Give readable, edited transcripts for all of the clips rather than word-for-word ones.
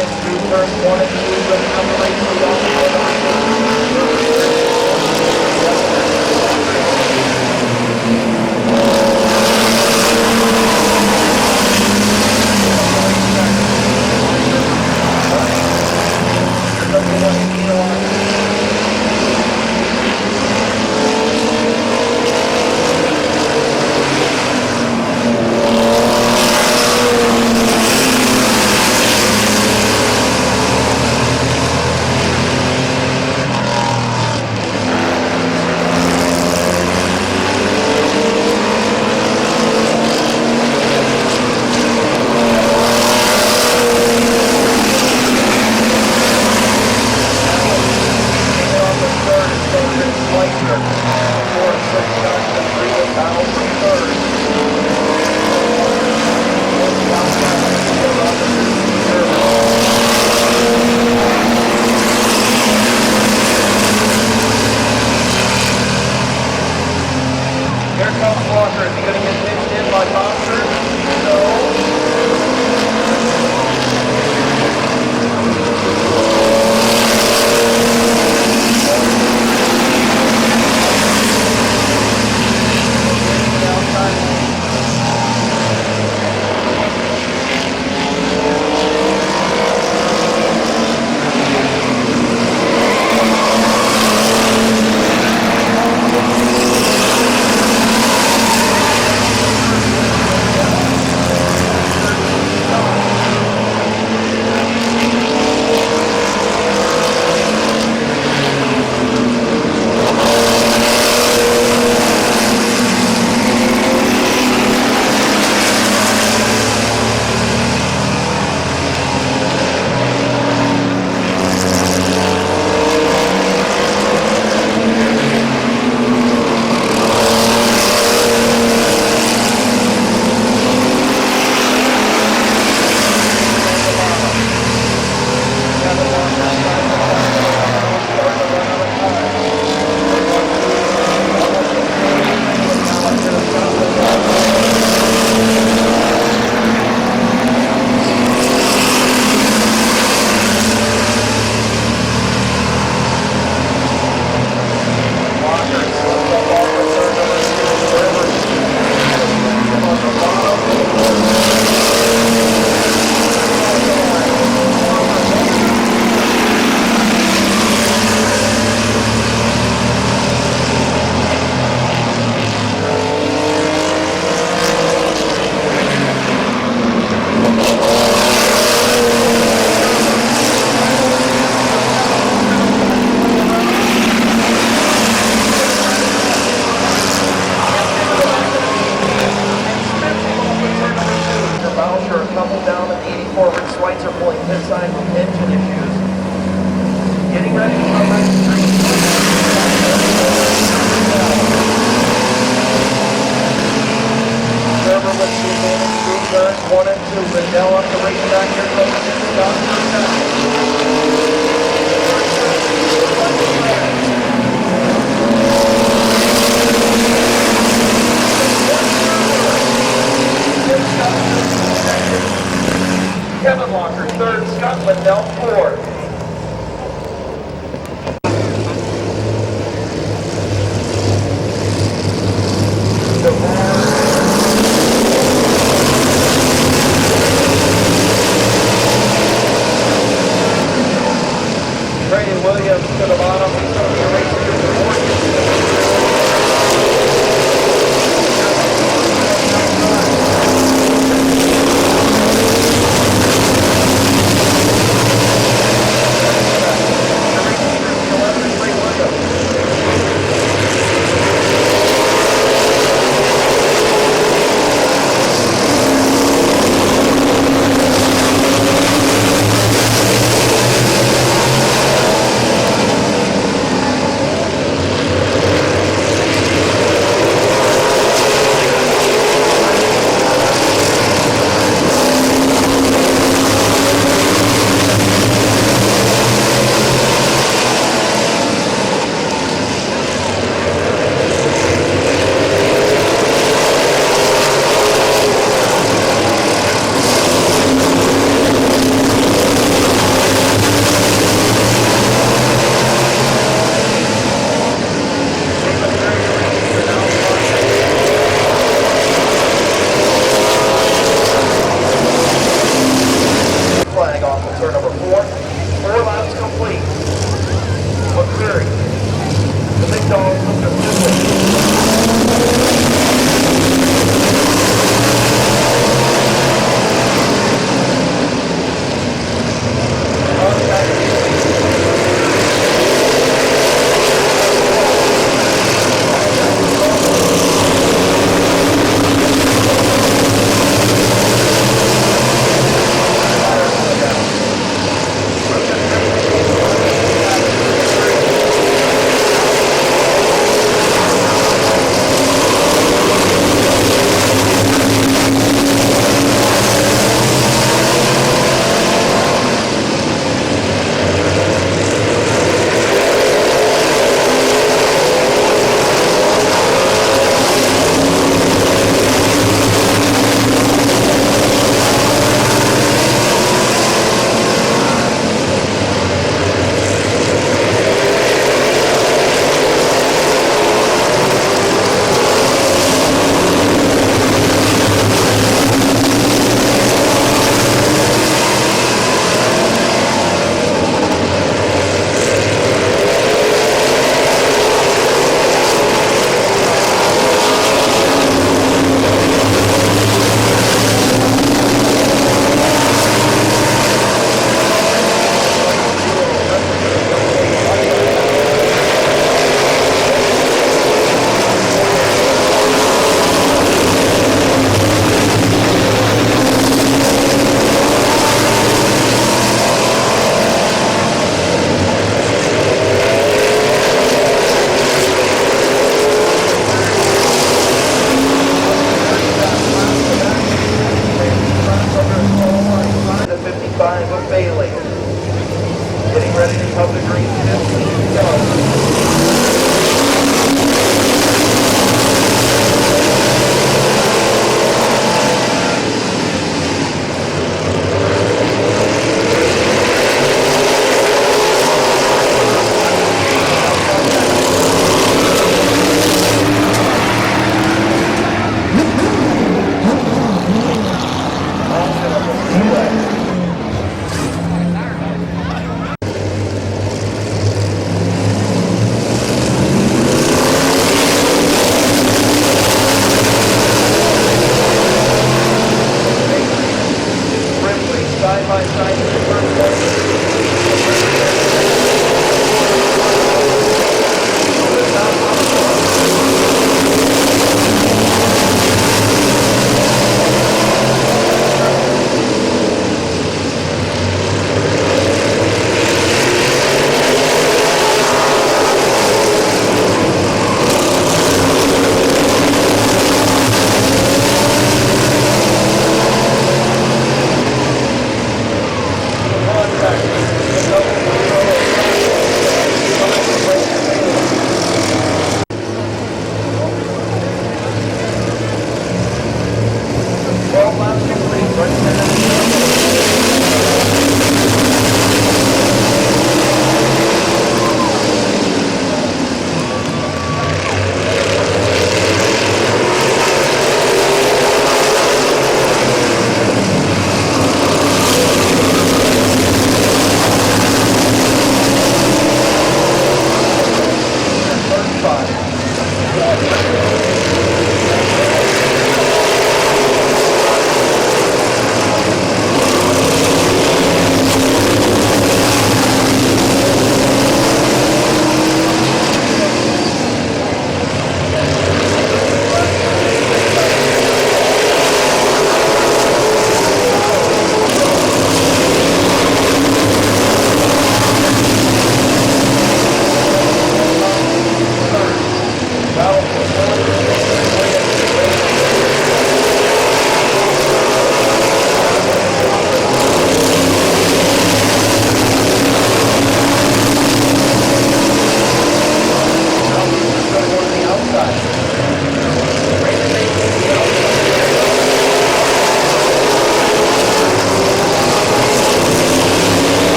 into turns 1 and 2, but number 8 for Four laps complete. McCreary. The big dog from the midway. Getting ready to come to green 15, go.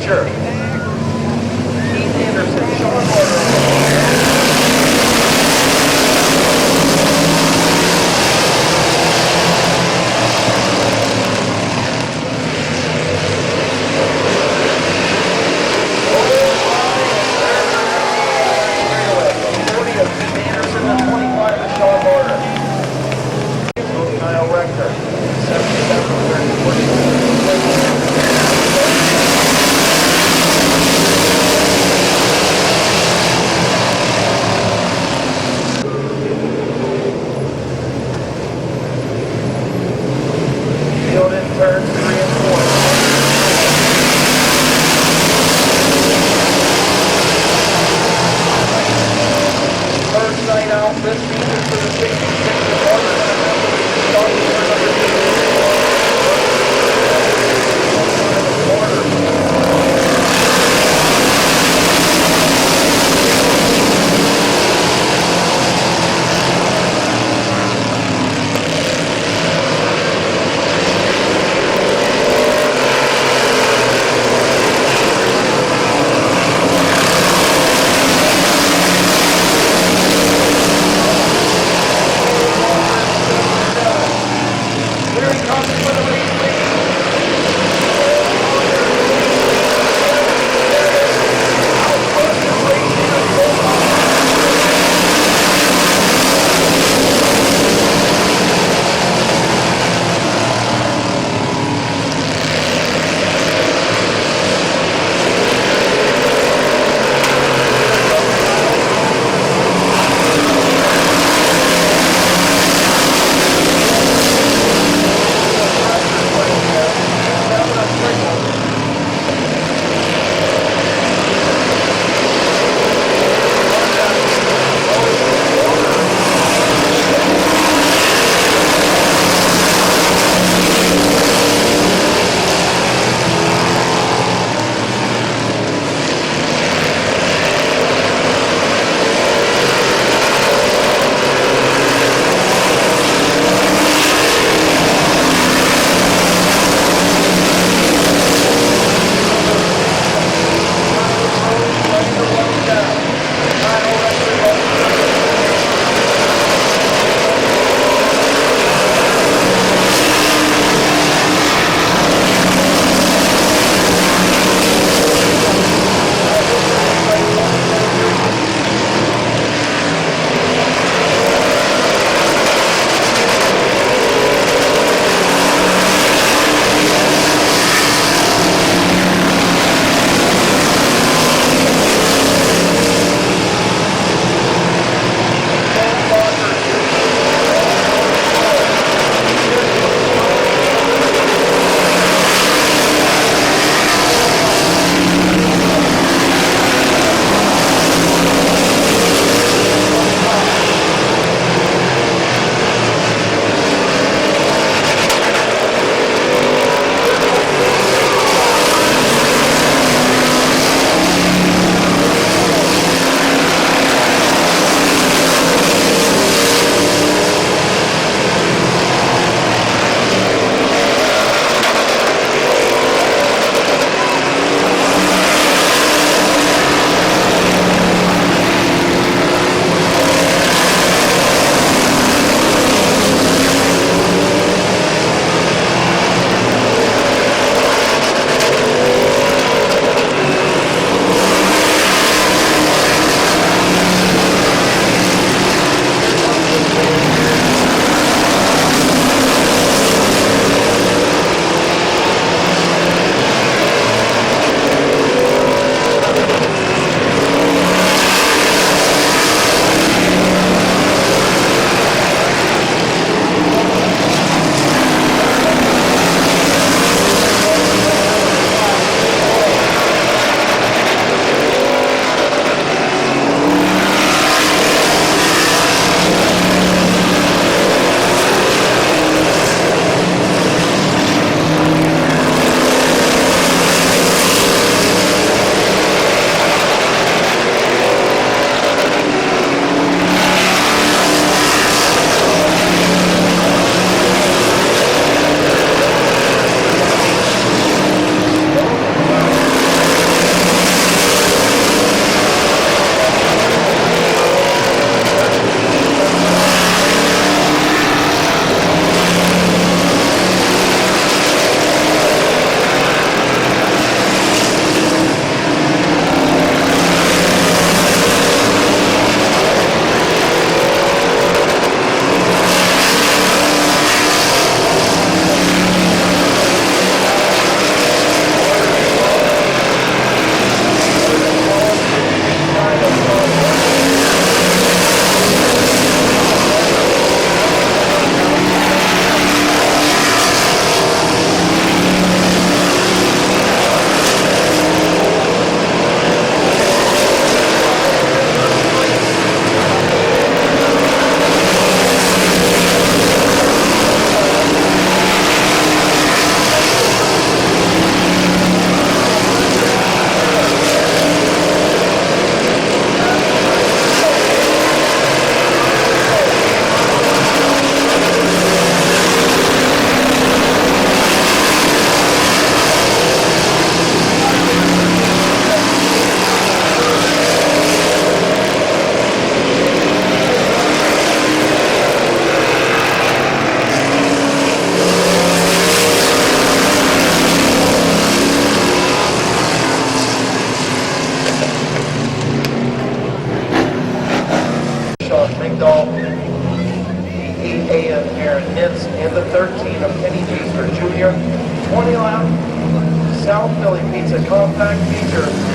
Archer. Keith Anderson, Sean Porter. South Philly Pizza compact feature.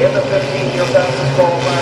And the 15-year fastest qualifier,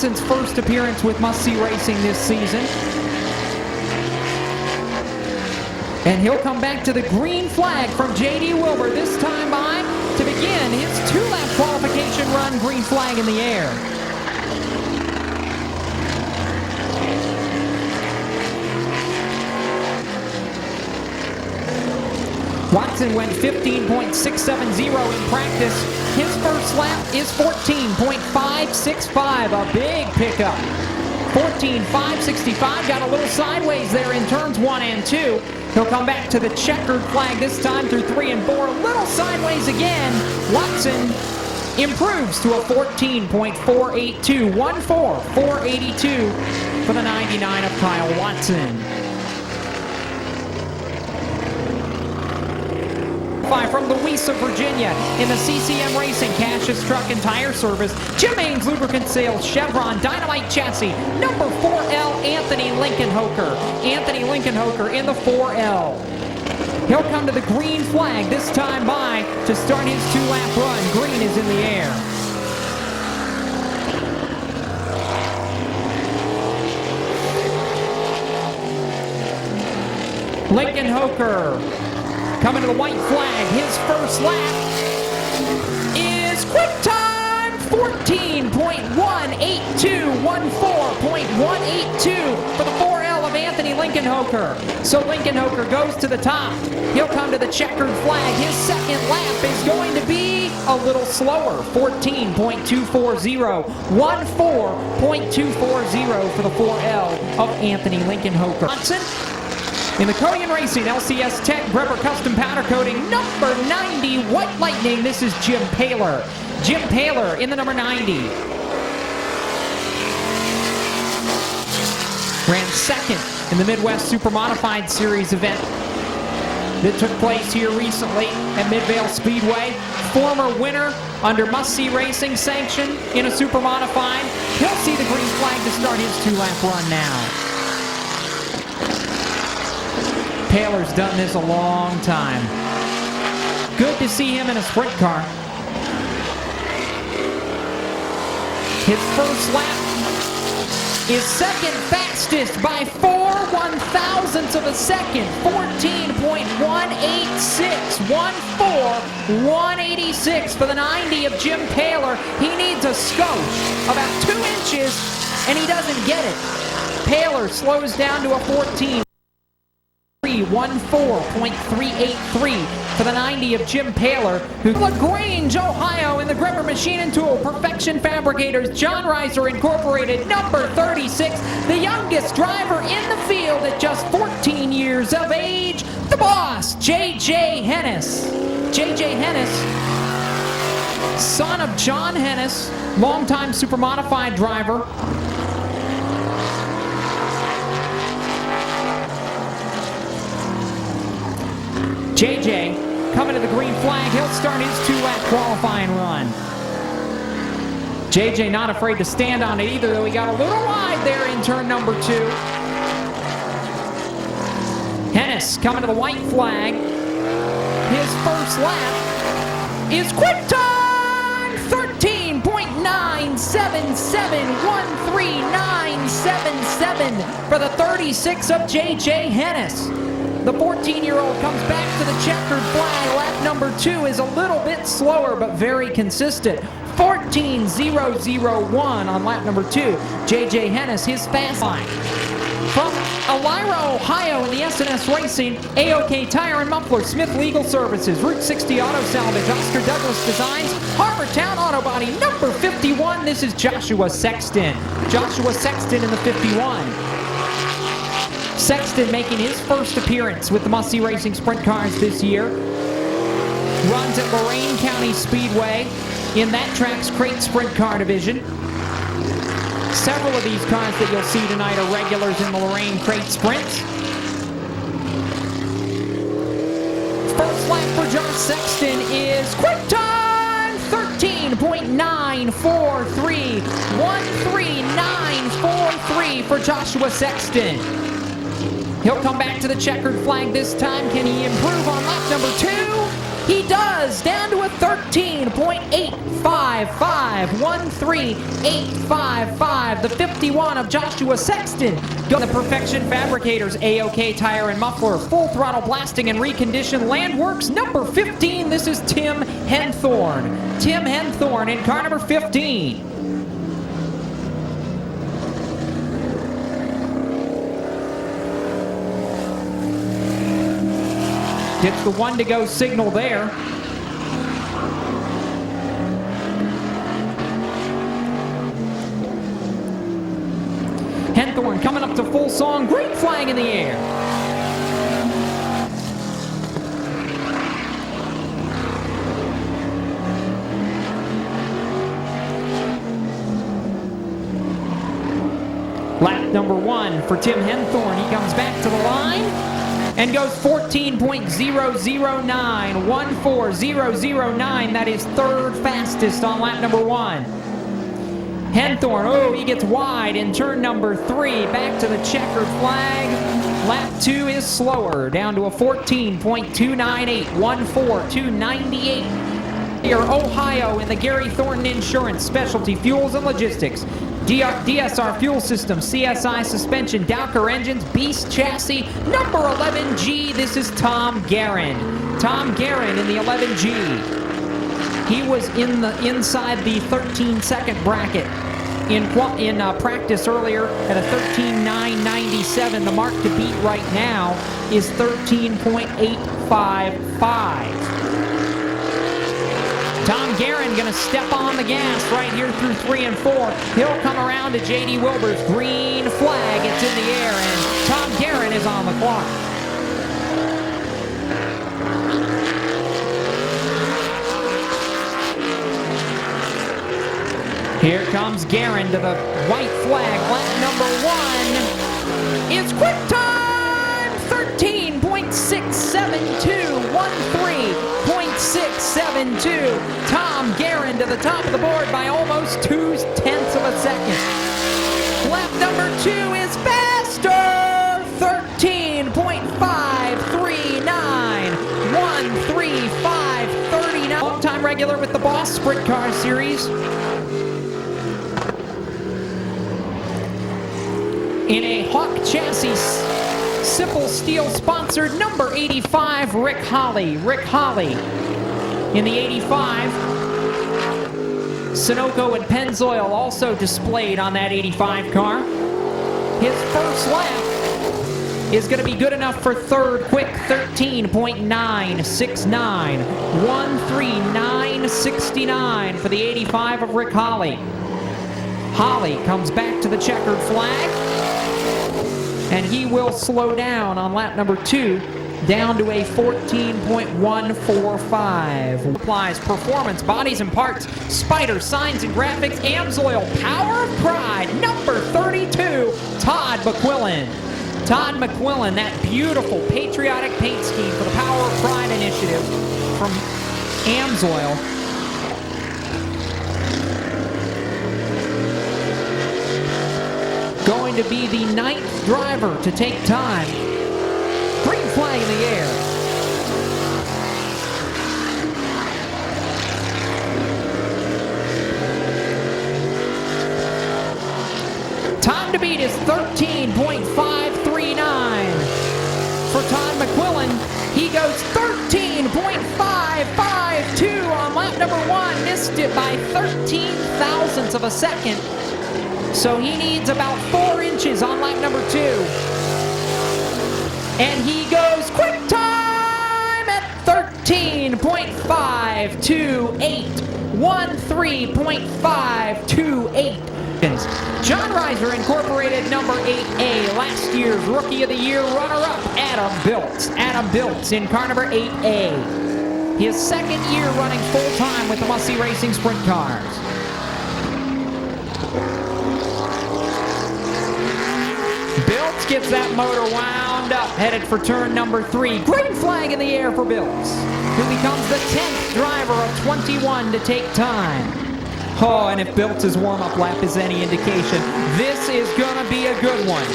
Watson's first appearance with Must-See Racing this season. And he'll come back to the green flag from J.D. Wilbur, this time by to begin his 2-lap qualification run, green flag in the air. Watson went 15.670 in practice. His first lap is 14.565, a big pickup. 14.565, got a little sideways there in turns 1 and 2. He'll come back to the checkered flag this time through 3 and 4. A little sideways again. Watson improves to a 14.482. 1.482 for the 99 of Kyle Watson. From Louisa, Virginia, in the CCM Racing Cassius Truck and Tire Service, Jim Haynes Lubricant Sales, Chevron, Dynamite Chassis, number 4L, Anthony Lincolnhoker. Anthony Lincolnhoker in the 4L. He'll come to the green flag this time by to start his 2-lap run. Green is in the air. Lincolnhoker coming to the white flag. His first lap is quick time 14.182, 14.182 for the 4L of Anthony Lincolnhoker. So Lincolnhoker goes to the top. He'll come to the checkered flag. His second lap is going to be a little slower, 14.240, 14.240 for the 4L of Anthony Lincolnhoker. Johnson in the Codian Racing LCS Tech Breber Custom Powder Coating, number 90, White Lightning. This is Jim Paler. Jim Paler in the number 90. Ran second in the Midwest Super Modified Series event that took place here recently at Midvale Speedway. Former winner under Must-See Racing sanction in a Super Modified. He'll see the green flag to start his 2-lap run now. Taylor's done this a long time. Good to see him in a sprint car. His first lap is second fastest by 4/1000ths of a second. 14.186. 1.4186 for the 90 of Jim Paler. He needs a skosh, about 2 inches, and he doesn't get it. Paler slows down to a 14. 14.383 for the 90 of Jim Paler, who LaGrange, Ohio, in the Gripper Machine and Tool Perfection Fabricators, John Reiser Incorporated, number 36, the youngest driver in the field at just 14 years of age, the boss, J.J. Hennis. J.J. Hennis, son of John Hennis, longtime Super Modified driver. JJ coming to the green flag. He'll start his 2-lap qualifying run. JJ not afraid to stand on it either, though he got a little wide there in turn number 2. Hennis coming to the white flag. His first lap is quick time 13.977, 13977 for the 36 of JJ Hennis. The 14-year-old comes back to the checkered flag. Lap number 2 is a little bit slower, but very consistent. 14.001 on lap number 2. J.J. Hennis, his fast line. From Elmira, Ohio, in the SNS Racing, AOK Tire and Muffler, Smith Legal Services, Route 60 Auto Salvage, Oscar Douglas Designs, Harbortown Auto Body, number 51. This is Joshua Sexton. Joshua Sexton in the 51. Sexton making his first appearance with the Must-See Racing Sprint Cars this year. Runs at Lorain County Speedway in that track's crate sprint car division. Several of these cars that you'll see tonight are regulars in the Lorain crate sprints. First lap for Josh Sexton is quick time 13.943. 13943 for Joshua Sexton. He'll come back to the checkered flag this time. Can he improve on lap number 2? He does, down to a 13.855, 13855. The 51 of Joshua Sexton. The Perfection Fabricators A-OK Tire and Muffler, Full Throttle Blasting and Recondition, Landworks number 15. This is Tim Henthorne. Tim Henthorne in car number 15. Gets the 1 to go signal there. Henthorne coming up to full song, green flag in the air. Lap number 1 for Tim Henthorne. He comes back to the line and goes 14.009, 14009. That is third fastest on lap number 1. Henthorne, oh, he gets wide in turn number 3. Back to the checkered flag. Lap 2 is slower, down to a 14.298, 14298. Here, Ohio in the Gary Thornton Insurance, Specialty Fuels and Logistics. DSR Fuel System, CSI Suspension, Dowker Engines, Beast Chassis, number 11G. This is Tom Guerin. Tom Guerin in the 11G. He was inside the 13-second bracket in practice earlier at a 13.997. The mark to beat right now is 13.855. Tom Guerin going to step on the gas right here through 3 and 4. He'll come around to J.D. Wilbur's green flag. It's in the air, and Tom Guerin is on the clock. Here comes Guerin to the white flag. Lap number 1 is quick time! 13.672, 13.672. Tom Guerin to the top of the board by almost 0.2 of a second. Lap number 2 is faster! 13.539, 13539. Long-time regular with the Boss Sprint Car Series. In a Hawk Chassis Sipple Steel sponsored number 85, Rick Holly. Rick Holly in the 85. Sunoco and Pennzoil also displayed on that 85 car. His first lap is going to be good enough for third quick, 13.969, 13969 for the 85 of Rick Holly. Holly comes back to the checkered flag, and he will slow down on lap number 2, down to a 14.145. Applies performance, bodies and parts, Spider, signs and graphics, Amsoil, Power of Pride, number 32, Todd McQuillan. Todd McQuillan, that beautiful patriotic paint scheme for the Power of Pride initiative from Amsoil. Going to be the 9th driver to take time. Green flag in the air. Time to beat is 13.539. For Todd McQuillan, he goes 13.552 on lap number 1. Missed it by 13 thousandths of a second. So he needs about 4 inches on lap number 2. And he goes quick time at 13.528, 13.528. John Reiser Incorporated number 8A, last year's Rookie of the Year runner-up, Adam Biltz. Adam Biltz in car number 8A. His second year running full-time with the Mussey Racing Sprint Cars. Biltz gets that motor wound up, headed for turn number 3. Green flag in the air for Biltz, who becomes the 10th driver of 21 to take time. Oh, and if Biltz's warm-up lap is any indication, this is going to be a good one.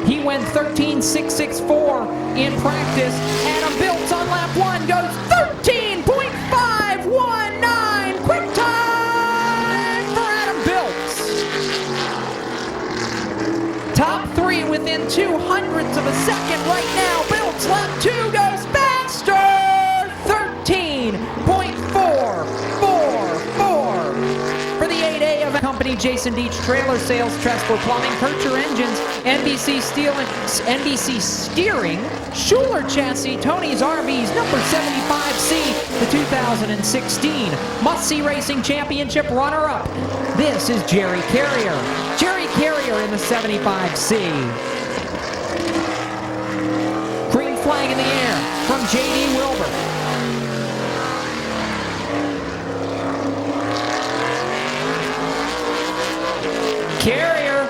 He went 13.664 in practice. Adam Biltz on lap 1 goes 13.519. Quick time for Adam Biltz. Top 3 within 200ths of a second right now. Biltz lap 2 goes faster. 13.444 for the 8A of company. Jason Deach Trailer Sales, Tressler Plumbing, Kircher Engines, NBC Steel and NBC Steering, Schuler Chassis, Tony's RVs, number 75C, the 2016 Must-See Racing Championship runner-up. This is Jerry Carrier. Jerry Carrier in the 75C. Green flag in the air from J.D. Wilbur. Carrier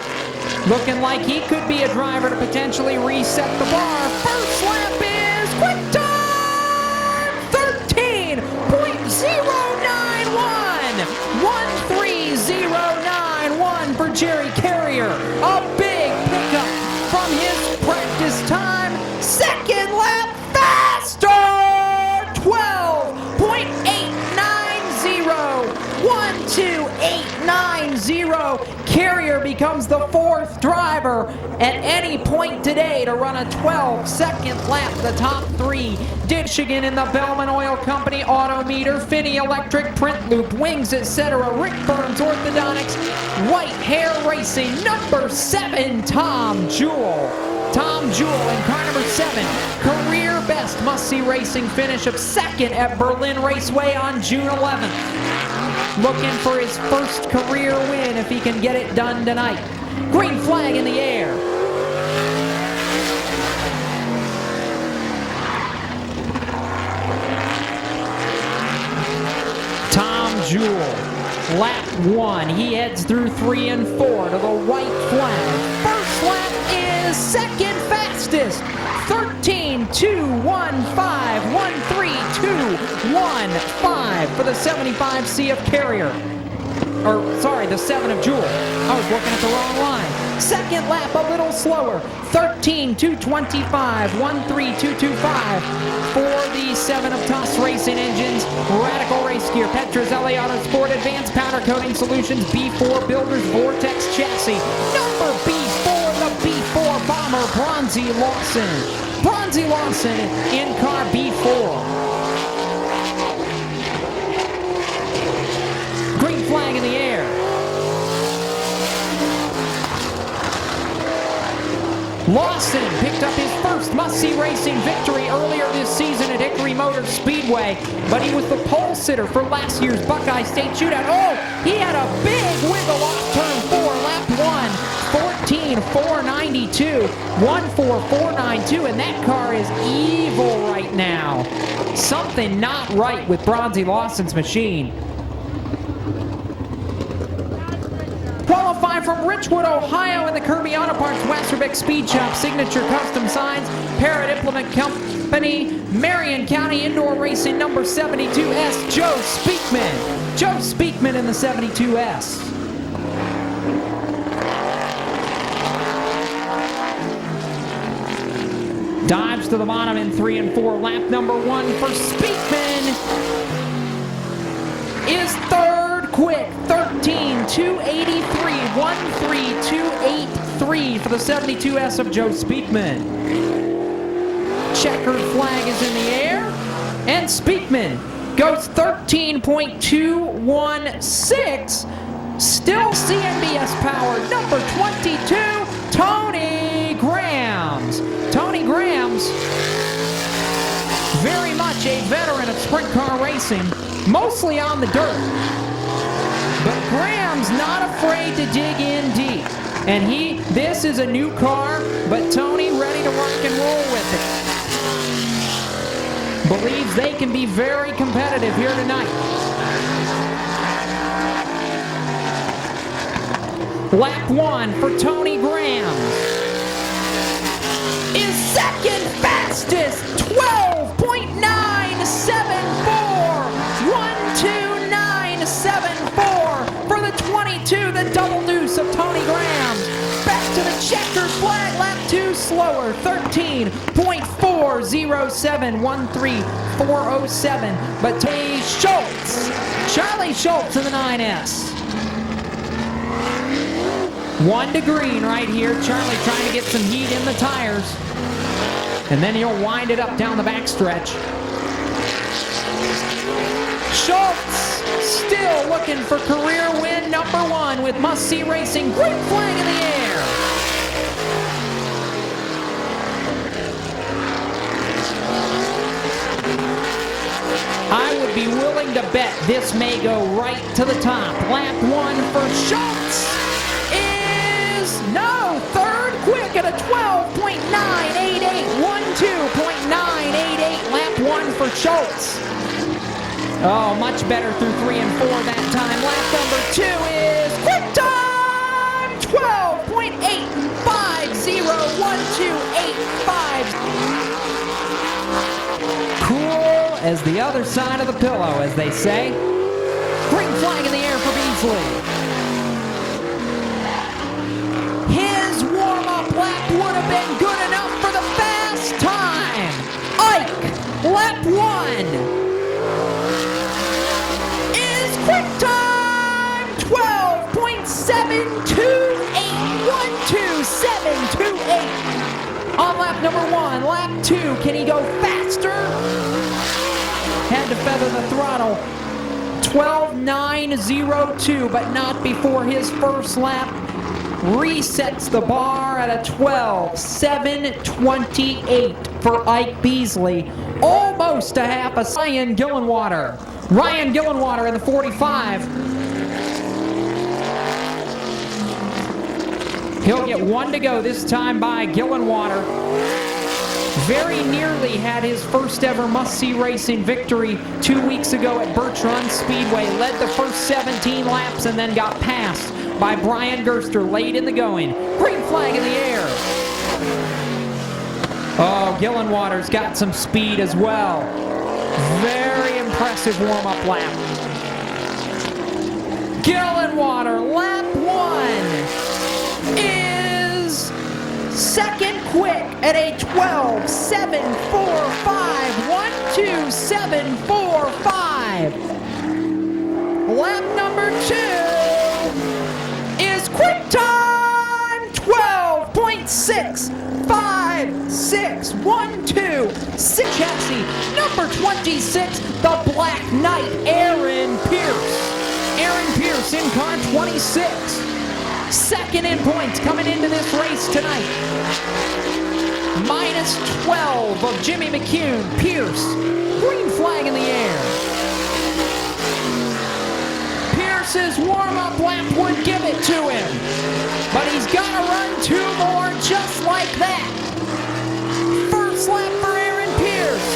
looking like he could be a driver to potentially reset the bar. First lap is quick time! 13.091! 13091 for Jerry Carrier. A big pickup from his practice time. Second lap faster! 12.890! 12890! Carrier becomes the 4th driver at any point today to run a 12-second lap. The top 3, Ditchigan in the Bellman Oil Company Autometer, Finney Electric, Print Loop, Wings, etc. Rick Burns Orthodontics, White Hair Racing, number 7, Tom Jewell. Tom Jewell in car number 7, career best must-see racing finish of 2nd at Berlin Raceway on June 11th. Looking for his first career win if he can get it done tonight. Green flag in the air. Tom Jewell, lap 1. He heads through 3 and 4 to the white flag. First lap is second fastest. 13.215, 13215 for the 75C of Carrier. Or, sorry, the 7 of Jewell. I was looking at the wrong line. Second lap, a little slower. 13.225, 13225 for the 7 of Tuss Racing Engines. Radical Race Gear, Petrozelli Autosport, Advanced Powder Coating Solutions, B4 Builders, Vortex Chassis. Number B4, the B4 Bomber, Bronzy Lawson. Bronzy Lawson in car B4. Green flag in the air. Lawson picked up his first must-see racing victory earlier this season at Hickory Motor Speedway, but he was the pole sitter for last year's Buckeye State Shootout. Oh, he had a big wiggle off turn 4, lap 1, 14.492, 14492, and that car is evil right now. Something not right with Bronzy Lawson's machine. Qualify from Richwood, Ohio in the Kirby Auto Parts, Westerbeck Speed Shop, Signature Custom Signs, Parrot Implement Company, Marion County Indoor Racing, number 72S, Joe Speakman. Joe Speakman in the 72S. Dives to the bottom in 3 and 4. Lap number 1 for Speakman is third quick. 13.283, 13283 for the 72S of Joe Speakman. Checkered flag is in the air, and Speakman goes 13.216. Still CMBS powered, number 22, Tony Grams. Tony Grams, very much a veteran of sprint car racing, mostly on the dirt. But Graham's not afraid to dig in deep. And this is a new car, but Tony ready to rock and roll with it. Believes they can be very competitive here tonight. Lap 1 for Tony Graham is second fastest, 12.974, 12974 for the 22, the double deuce of Tony Graham. Back to the checkered flag, lap 2 slower, 13.407, but Charlie Schultz in the 9S. 1 to green right here. Charlie trying to get some heat in the tires. And then he'll wind it up down the backstretch. Schultz still looking for career win number 1 with Must See Racing. Green flag in the air. I would be willing to bet this may go right to the top. Lap 1 for Schultz is third quick at a 12.988. 12.988. Lap 1 for Schultz. Oh, much better through 3 and 4 that time. Lap number 2 is quick time! 12.850. 1285. Cool as the other side of the pillow, as they say. Green flag in the air for Beasley. His warm-up lap would have been good enough for the fast time. Ike, lap 1. Quick time, 12.728, 12728. On lap number 1, lap 2, can he go faster? Had to feather the throttle. 12.902, but not before his first lap resets the bar at a 12.728 for Ike Beasley. Almost a half a Ryan Gillenwater. Ryan Gillenwater in the 45. He'll get 1 to go this time by Gillenwater. Very nearly had his first ever must-see racing victory 2 weeks ago at Birch Run Speedway. Led the first 17 laps and then got passed by Brian Gerster late in the going. Green flag in the air. Oh, Gillenwater's got some speed as well. Very impressive warm-up lap. Gillenwater, lap 1, is second quick at a 12.745, 12745. Lap number 2 is quick time, 12.656, 126. Chassis number 26, the Black Knight, Aaron Pierce. Aaron Pierce in car 26. Second in points coming into this race tonight. Minus 12 of Jimmy McCune. Pierce, green flag in the air. Pierce's warm-up lap would give it to him, but he's got to run 2 more just like that. First lap for Aaron Pierce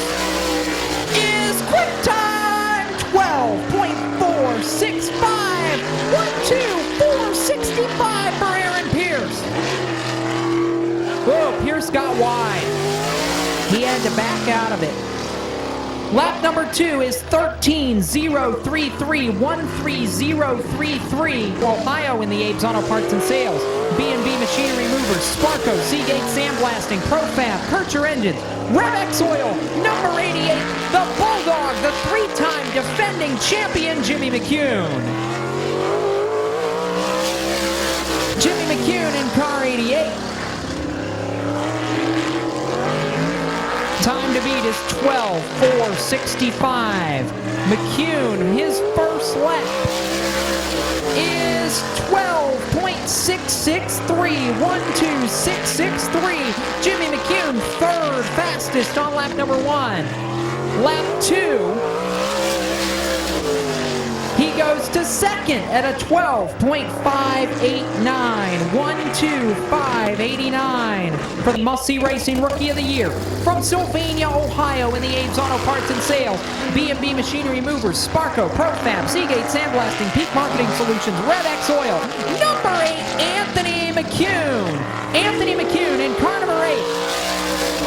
is quick time, 12.465, 12465 for Aaron Pierce. Oh, Pierce got wide. He had to back out of it. Lap number 2 is 13.033, 13033. Ohio in the Abe's Auto Parts and Sales. B&B Machinery Movers, Sparco, Seagate Sandblasting, Profab, Kircher Engines, Revex Oil, number 88, the Bulldog, the 3-time defending champion, Jimmy McCune. Jimmy McCune in car 88. Time to beat is 12.465. McCune, his first lap is 12.663, 12663. Jimmy McCune, third fastest on lap number 1. Lap 2, he goes to second at a 12.589, 12589 for the Must-See Racing Rookie of the Year. From Sylvania, Ohio in the Abe's Auto Parts and Sales, B&B Machinery Movers, Sparco, Profab, Seagate Sandblasting, Peak Marketing Solutions, Revex Oil, number 8, Anthony McCune. Anthony McCune in car number 8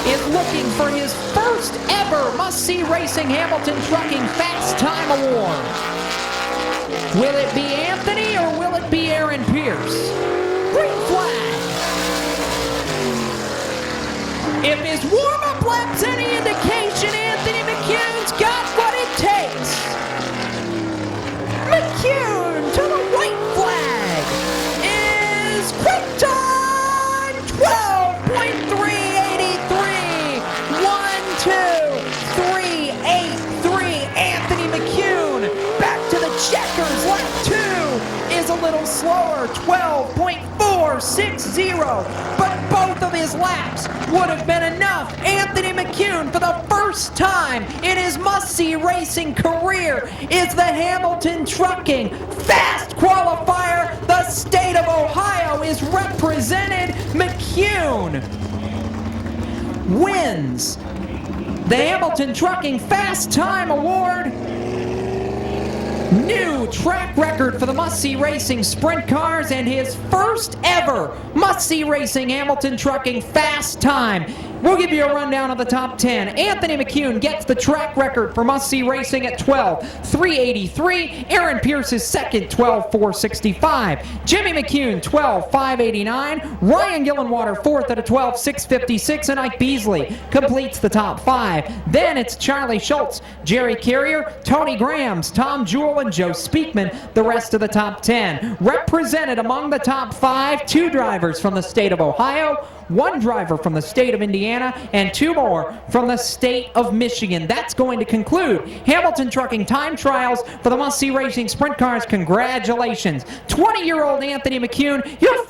is looking for his first ever Must-See Racing Hamilton Trucking Fast Time Award. Will it be Anthony or will it be Aaron Pierce? Green flag. If his warm-up lap's any indication, Anthony McCune's got what it takes. McCune to the white flag is quick time 12.383. 1-2-3-8-3. Anthony McCune back to the checkers. Lap 2 is a little slower, 12.460. But both of his laps would have been enough. Anthony McCune, for the first time in his must-see racing career, is the Hamilton Trucking Fast Qualifier. The state of Ohio is represented. McCune wins the Hamilton Trucking Fast Time Award. New track record for the must-see racing sprint cars and his first ever must-see racing Hamilton Trucking Fast Time. We'll give you a rundown of the top 10. Anthony McCune gets the track record for must-see racing at 12.383. Aaron Pierce is second, 12.465. Jimmy McCune, 12.589. Ryan Gillenwater, fourth at a 12.656. And Ike Beasley completes the top 5. Then it's Charlie Schultz, Jerry Carrier, Tony Grahams, Tom Jewell, and Joe Speakman, the rest of the top 10. Represented among the top 5, 2 drivers from the state of Ohio, 1 driver from the state of Indiana, and 2 more from the state of Michigan. That's going to conclude Hamilton Trucking Time Trials for the must-see racing sprint cars. Congratulations, 20-year-old Anthony McCune. You're